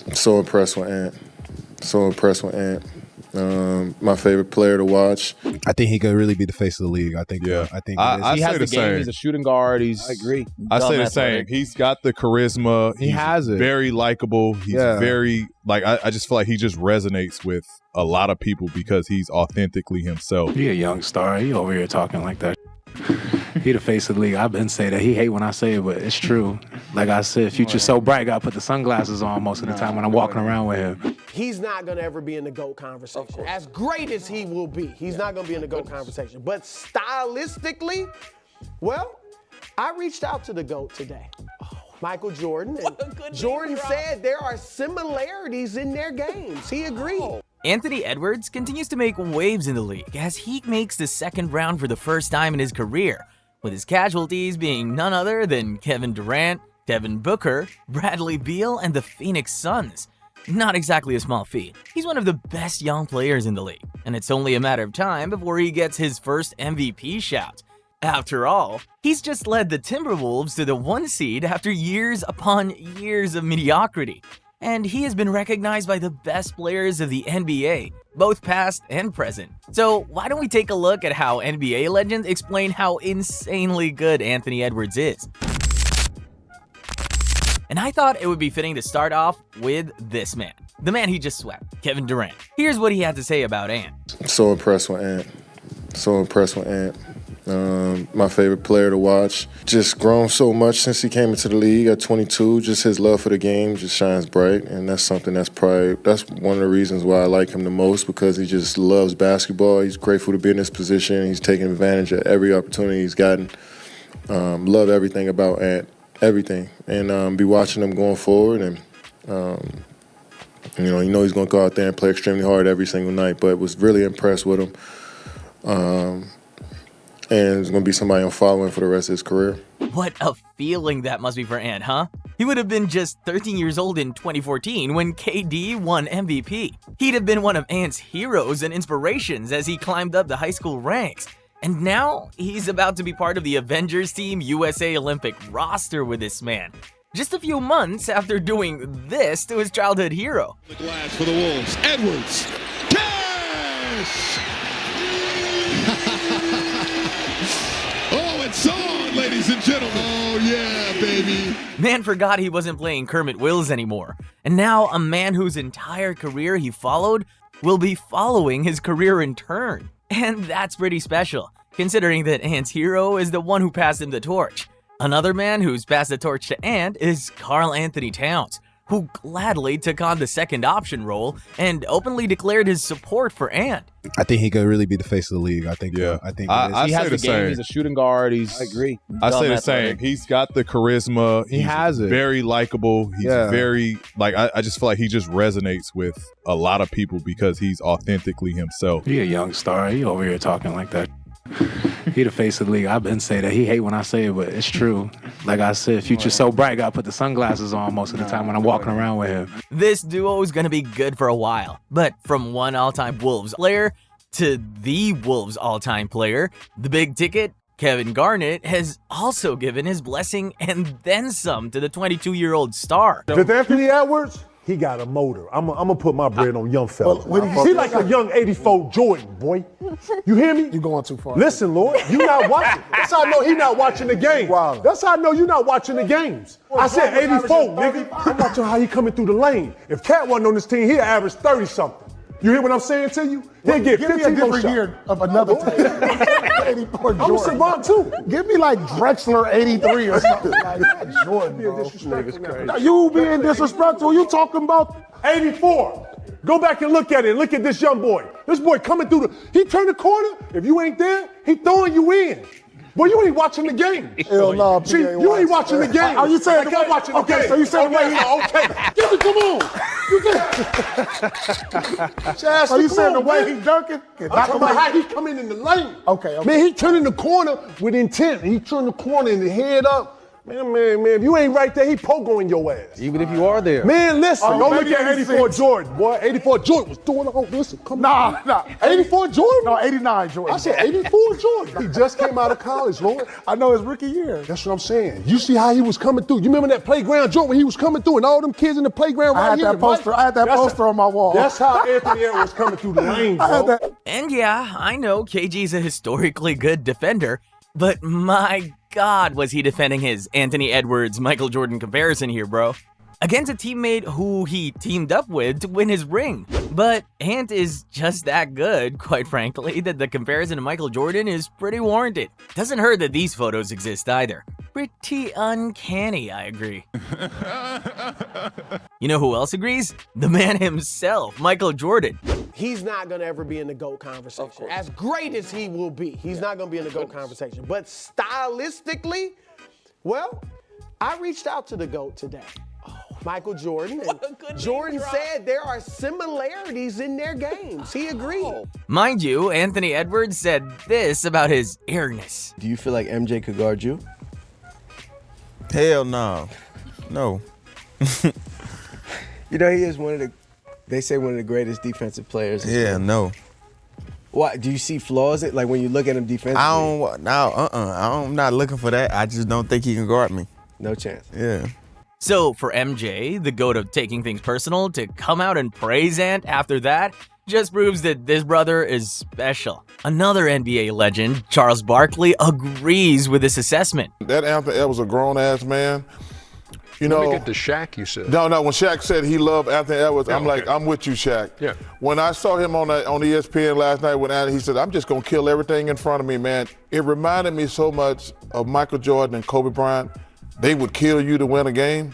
I'm so impressed with Ant. So impressed with Ant. My favorite player to watch. I think he could really be the face of the league. I think. Yeah. I think I he say has the the same. game. He's a shooting guard. I agree. I say the same. He's got the charisma. He has it. Very likable. He's very I just feel like he just resonates with a lot of people because he's authentically himself. He a young star. He over here talking like that. He the face of the league. I've been saying that. He hate when I say it, but it's true. Like I said, future's so bright, gotta put the sunglasses on most of the time when I'm walking around with him. He's not going to ever be in the GOAT conversation. As great as he will be, he's not going to be in the GOAT conversation. But stylistically, well, I reached out to the GOAT today, Michael Jordan. And Jordan said there are similarities in their games. He agreed. Anthony Edwards continues to make waves in the league as he makes the second round for the first time in his career, with his casualties being none other than Kevin Durant, Devin Booker, Bradley Beal, and the Phoenix Suns. Not exactly a small feat. He's one of the best young players in the league, and it's only a matter of time before he gets his first MVP shout. After all, he's just led the Timberwolves to the 1 seed after years upon years of mediocrity. And he has been recognized by the best players of the NBA, both past and present. So why don't we take a look at how NBA legends explain how insanely good Anthony Edwards is? And I thought it would be fitting to start off with this man, the man he just swept, Kevin Durant. Here's what he had to say about Ant. I'm so impressed with Ant. So impressed with Ant. My favorite player to watch. Just grown so much since he came into the league at 22. Just his love for the game just shines bright, and that's something that's one of the reasons why I like him the most, because he just loves basketball. He's grateful to be in this position. He's taking advantage of every opportunity he's gotten. Love everything about Ant, everything, and be watching him going forward. And you know he's going to go out there and play extremely hard every single night. But was really impressed with him. And it's going to be somebody I'm following for the rest of his career. What a feeling that must be for Ant, huh? He would have been just 13 years old in 2014 when KD won MVP. He'd have been one of Ant's heroes and inspirations as he climbed up the high school ranks. And now he's about to be part of the Avengers Team USA Olympic roster with this man. Just a few months after doing this to his childhood hero. The glass for the Wolves. Edwards. Cash! Oh, it's on, ladies and gentlemen. Oh, yeah, baby. Man forgot he wasn't playing Kermit Wills anymore. And now a man whose entire career he followed will be following his career in turn. And that's pretty special, considering that Ant's hero is the one who passed him the torch. Another man who's passed the torch to Ant is Karl Anthony Towns, who gladly took on the second option role and openly declared his support for Ant. I think he could really be the face of the league. I think. Yeah. I think I he say has the the game. same. He's a shooting guard. I agree. I say the same. He's got the charisma. He has it. Very likable. He's very I just feel like he just resonates with a lot of people because he's authentically himself. He a young star. He over here talking like that. He the face of the league. I've been saying that. He hate when I say it, but it's true. Like I said, future's so bright, gotta put the sunglasses on most of the time when I'm walking around with him. This duo is gonna be good for a while, but from one all-time Wolves player to the Wolves all-time player, the big ticket, Kevin Garnett, has also given his blessing and then some to the 22-year-old star. With Anthony Edwards, he got a motor. I'm gonna put my bread on young fella. He like a young 84 Jordan, boy. You hear me? You're going too far. Listen, Lord, you not watching. That's how I know he not watching the game. Wow. That's how I know you not watching the games. I said 84, nigga. I'm watching how he coming through the lane. If Cat wasn't on this team, he'd average 30-something. You hear what I'm saying to you? He'll get 15 Give me a more different shots. year of another team. 84 Jordan. I'm a savant too. Give me like Drexler 83 or something. Like that Jordan, bro. You being disrespectful. You talking about 84. Go back and look at it. Look at this young boy. This boy coming through he turned the corner. If you ain't there, he throwing you in. Boy, you ain't watching the game. Hell no, See, you ain't watching the game. Are you saying like I'm watching the game? So you saying the way he... Okay. Give it, come on. Are you saying the way he dunking? I'm talking about how he coming in the lane. Okay. Man, he turning the corner with intent. He turned the corner and the head up. Man, if you ain't right there, he pogoing your ass. Even if you are there. Man, listen, Oh, don't maybe look at 84 Jordan, boy. 84 Jordan was doing all listen, come on. Nah. 84 Jordan? No, 89 Jordan. I said 84 Jordan. He just came out of college, Lord. I know his rookie year. That's what I'm saying. You see how he was coming through. You remember that playground joint when he was coming through and all them kids in the playground I right here? had that poster on my wall. That's how Anthony Edwards coming through the lane, bro. And yeah, I know KG's a historically good defender, but my God, was he defending his Anthony Edwards-Michael Jordan comparison here, bro. Against a teammate who he teamed up with to win his ring. But Ant is just that good, quite frankly, that the comparison to Michael Jordan is pretty warranted. Doesn't hurt that these photos exist either. Pretty uncanny, I agree. You know who else agrees? The man himself, Michael Jordan. He's not going to ever be in the GOAT conversation. As great as he will be, he's not going to be in the GOAT conversation. But stylistically, well, I reached out to the GOAT today. Michael Jordan. And Jordan said there are similarities in their games. He agreed. Mind you, Anthony Edwards said this about his airness. Do you feel like MJ could guard you? Hell no. No. You know, he is they say one of the greatest defensive players. Yeah, no. Why? Do you see flaws in, like when you look at him defensively? I'm not looking for that. I just don't think he can guard me. No chance. Yeah. So for MJ, the GOAT of taking things personal, to come out and praise Ant after that just proves that this brother is special. Another NBA legend, Charles Barkley, agrees with this assessment. That Anthony Edwards was a grown-ass man. You know, Let me get to Shaq, you said. No, when Shaq said he loved Anthony Edwards, I'm like, I'm with you, Shaq. Yeah. When I saw him on ESPN last night when Anthony, he said, I'm just going to kill everything in front of me, man. It reminded me so much of Michael Jordan and Kobe Bryant. They would kill you to win a game.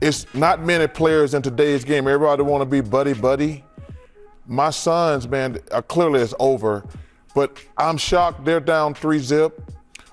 It's not many players in today's game. Everybody want to be buddy-buddy. My sons, man, clearly it's over. But I'm shocked they're down 3-0.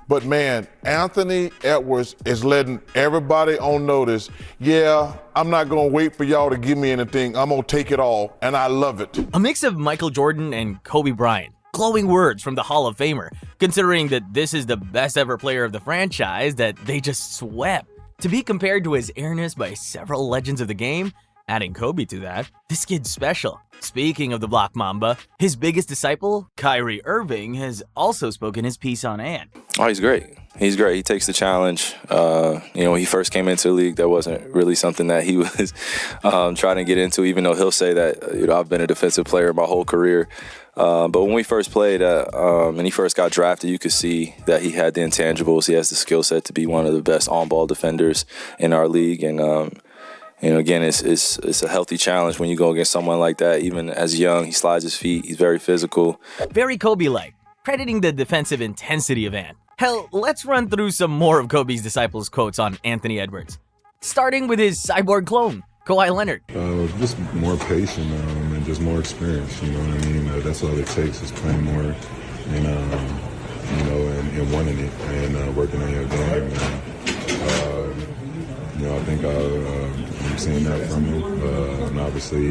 But, man, Anthony Edwards is letting everybody on notice, yeah, I'm not going to wait for y'all to give me anything. I'm going to take it all, and I love it. A mix of Michael Jordan and Kobe Bryant. Glowing words from the Hall of Famer, considering that this is the best ever player of the franchise that they just swept. To be compared to his airness by several legends of the game, adding Kobe to that, this kid's special. Speaking of the Black Mamba, his biggest disciple, Kyrie Irving, has also spoken his piece on Ant. Oh, he's great. He's great. He takes the challenge. When he first came into the league, that wasn't really something that he was trying to get into, even though he'll say that, I've been a defensive player my whole career. But when we first played and he first got drafted, you could see that he had the intangibles. He has the skill set to be one of the best on-ball defenders in our league. And, again, it's a healthy challenge when you go against someone like that. Even as young, he slides his feet. He's very physical. Very Kobe-like, crediting the defensive intensity of Ant. Hell, let's run through some more of Kobe's disciples' quotes on Anthony Edwards. Starting with his cyborg clone, Kawhi Leonard. Just more patient and just more experience, you know what I mean? That's all it takes is playing more and, and wanting it and working on your game. I think I'm seeing that from him. And obviously,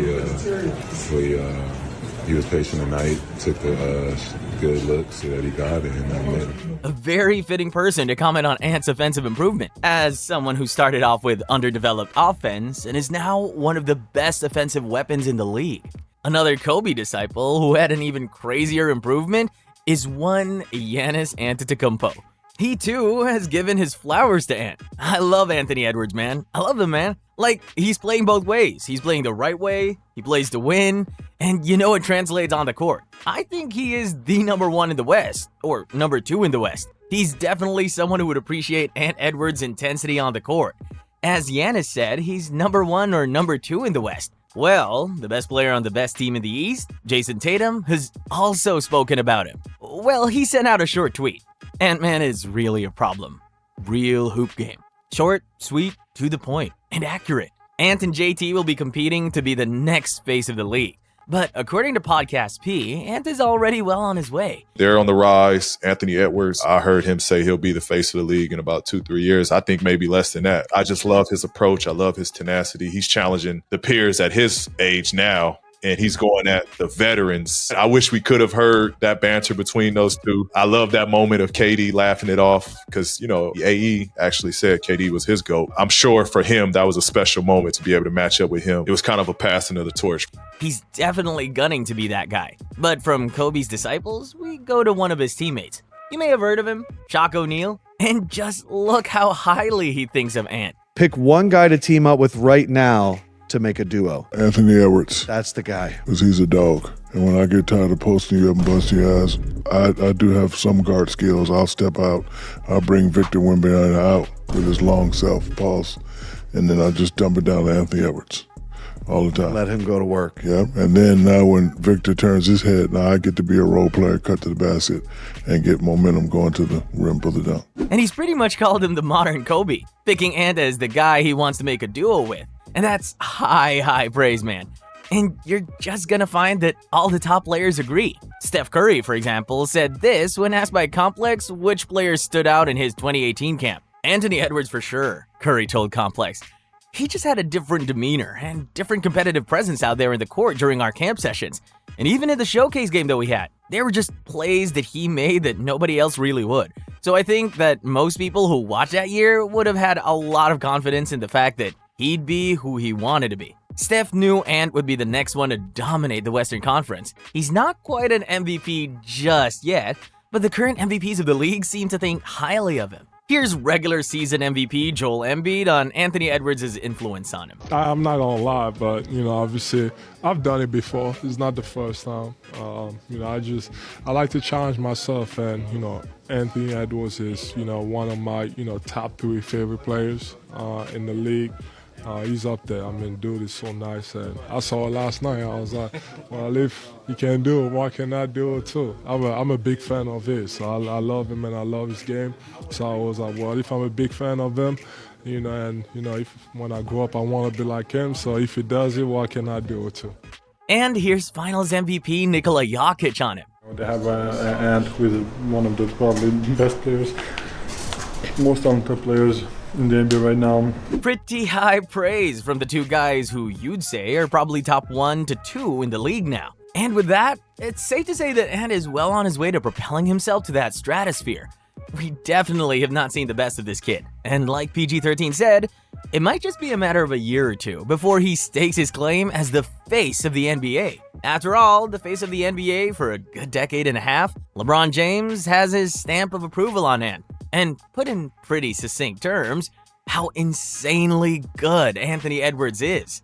he was patient tonight, took the good looks that he got, and made him. A very fitting person to comment on Ant's offensive improvement, as someone who started off with underdeveloped offense and is now one of the best offensive weapons in the league. Another Kobe disciple who had an even crazier improvement is one Giannis Antetokounmpo. He too has given his flowers to Ant. I love Anthony Edwards, man. I love him, man. Like, he's playing both ways. He's playing the right way, he plays to win, and it translates on the court. I think he is the number one in the West, or number two in the West. He's definitely someone who would appreciate Ant Edwards' intensity on the court. As Giannis said, he's number one or number two in the West. Well, the best player on the best team in the East, Jason Tatum, has also spoken about him. Well, he sent out a short tweet. Ant-Man is really a problem. Real hoop game. Short, sweet, to the point, and accurate. Ant and JT will be competing to be the next face of the league. But according to Podcast P, Ant is already well on his way. They're on the rise. Anthony Edwards, I heard him say he'll be the face of the league in about 2-3 years. I think maybe less than that. I just love his approach. I love his tenacity. He's challenging the peers at his age now and he's going at the veterans. I wish we could have heard that banter between those two. I love that moment of KD laughing it off because, AE actually said KD was his GOAT. I'm sure for him, that was a special moment to be able to match up with him. It was kind of a passing of the torch. He's definitely gunning to be that guy. But from Kobe's disciples, we go to one of his teammates. You may have heard of him, Shaq O'Neal, and just look how highly he thinks of Ant. Pick one guy to team up with right now to make a duo. Anthony Edwards. That's the guy. Because he's a dog. And when I get tired of posting you up and busting your ass, I do have some guard skills. I'll step out. I'll bring Victor Wembanyama out with his long self-pulse, and then I'll just dump it down to Anthony Edwards all the time. Let him go to work. Yeah, and then now when Victor turns his head, now I get to be a role player, cut to the basket, and get momentum going to the rim, pull it down. And he's pretty much called him the modern Kobe, picking Ant as the guy he wants to make a duo with. And that's high praise, man. And you're just gonna find that all the top players agree. Steph Curry, for example, said this when asked by Complex which players stood out in his 2018 camp. Anthony Edwards for sure, Curry told Complex. He just had a different demeanor and different competitive presence out there in the court during our camp sessions. And even in the showcase game that we had, they were just plays that he made that nobody else really would. So I think that most people who watched that year would have had a lot of confidence in the fact that he'd be who he wanted to be. Steph knew Ant would be the next one to dominate the Western Conference. He's not quite an MVP just yet, but the current MVPs of the league seem to think highly of him. Here's regular season MVP Joel Embiid on Anthony Edwards' influence on him. I'm not gonna lie, but obviously I've done it before. It's not the first time. I like to challenge myself, and Anthony Edwards is one of my top 3 favorite players in the league. He's up there. I mean, dude is so nice, and I saw it last night. I was like, well, if he can do it, why can't I do it too? I'm a big fan of his. So I love him and I love his game. So I was like, well, if I'm a big fan of him, if when I grow up I want to be like him. So if he does it, why can't I do it too? And here's Finals MVP Nikola Jokic on him. They have Ant with one of the probably best players, most talented players in the NBA right now. Pretty high praise from the two guys who you'd say are probably top 1 to 2 in the league now. And with that, it's safe to say that Ant is well on his way to propelling himself to that stratosphere. We definitely have not seen the best of this kid. And like PG-13 said, it might just be a matter of a year or two before he stakes his claim as the face of the NBA. After all, the face of the NBA for a good decade and a half, LeBron James has his stamp of approval on Ant. And put in pretty succinct terms, how insanely good Anthony Edwards is.